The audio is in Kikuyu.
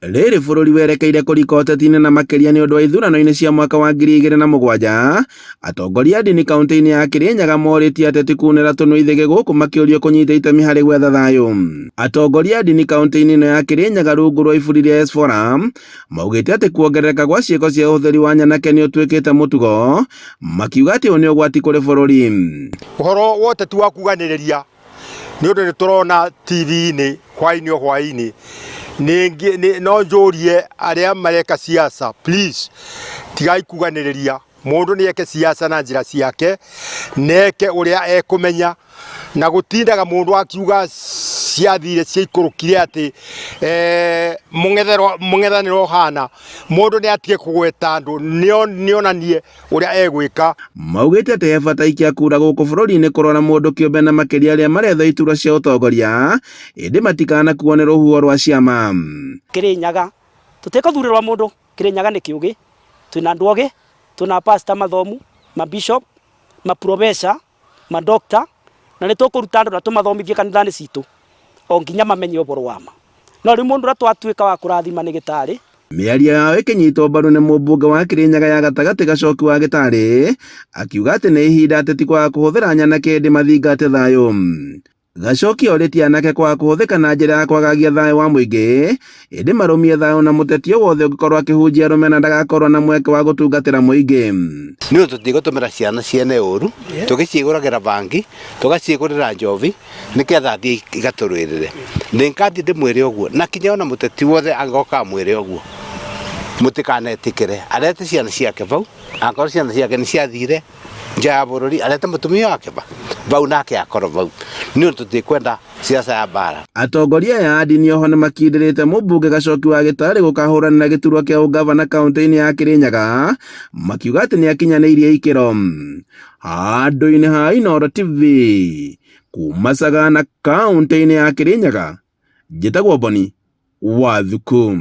Rĩrĩ bũrũri werekeire kũrika ũteti-inĩ na makĩria nĩ ũndũ wa ithurano-inĩ cia mwaka wa 2007, atongoria a ndini kaunti-inĩ ya Kirinyaga morĩtie ateti kunĩra tũnũithĩgĩ gũkũ makĩũrio kũnyita itemi harĩ gwetha thayũ. Atongoria a ndini kaunti-inĩ ĩno ya Kirinyaga rungu rwa iburi rĩa S-Forum maugĩte atĩ kuongerereka gwa ciĩko cia ũhũthĩri wa nyanake nĩ ũtuĩkĩte mũtugo, makiuga atĩ ũyũ nĩ ũgwati kũrĩ bũrũri. Ũhoro wa ũteti wa kuganĩrĩria nĩ ũndũ nĩ tũrona TV-inĩ hwainĩ o hwainĩ. No njũrie arĩa mareka siasa, please tigai kuganĩrĩria. Mũndũ nĩeke siasa na njĩra ciake, neke ũrĩa ekũmenya, na gũtindaga mũndũ akiuga ciathire ciaikũrũkire atĩ mũng'ethanĩro hana mũndũ nĩ atige kũgweta andũ nĩonanie ũrĩa egwĩka. Maugĩte atĩ he bata ikia kura gũkũ bũrũri-inĩ kũrora mũndũ kĩũmbe na makĩria arĩa maretha iturwa cia ũtongoria ĩndĩ matikanakuo nĩ rũhuho rwa ciama. Kirinyaga tũtikũthurĩrwa mũndũ. Kirinyaga nĩ kĩũgĩ, twĩna andũ ogĩ, twĩna pastor mathomu, mabishop, maprofessor, madoctor, na nĩ tũkũruta andũ na tũmathomithie kanitha-inĩ citũ o nginya mamenye ũboro wa ma. No rĩu mũndũ ũrĩa twatuĩka wa kũrathima nĩ Gĩtarĩ. Mĩario yao ĩkĩnyitwo mbaru nĩ mũmbunge wa Kirinyaga ya gatagatĩ Gacoki wa Gĩtarĩ, akiuga atĩ nĩ ihinda ateti kwaga kũhũthĩra nyanake ĩndĩ mathingate thayũ. Gacoki orĩtie anake kwaga kũhũthĩka na njĩra ya kwagagia thayũ wa mũingĩ ĩndĩ marũmie thayũ na mũteti o wothe ũngĩkorwo akĩhunjia rũmena na ndagakorwo na mweke wa gũtungatĩra mũingĩ. Nĩ tũtigũtũmĩra ciana ciene ũru, tũgĩciĩgũragĩra bangi, tũgaciĩgũrĩra njovi nĩgetha thiĩ igatũrũĩrĩre. Ndĩngati ndĩmwĩre ũguo, na kinya ona mũteti wothe angoka mwĩre ũguo, mũtikanetĩkĩre. Arete ciana ciake bau, angorwo ciana ciake nĩ ciathire nja ya bũrũri, arete mũtumia wake bau nake akorwo bau. Nĩ tũtikwenda siasa ya bara. Atongoria ya ndini oho nĩ makindĩrĩte mũmbunge Gacoki wa Gĩtarĩ gũkahũrana na gĩturwa kĩa ũgavana kaunti-inĩ ya Kirinyaga, makiuga atĩ nĩ akinyanĩirie ikĩro. Handũ-inĩ ha Inooro TV kuma Sagana kaunti-inĩ ya Kirinyaga, njĩtagwo Boni Wathuku.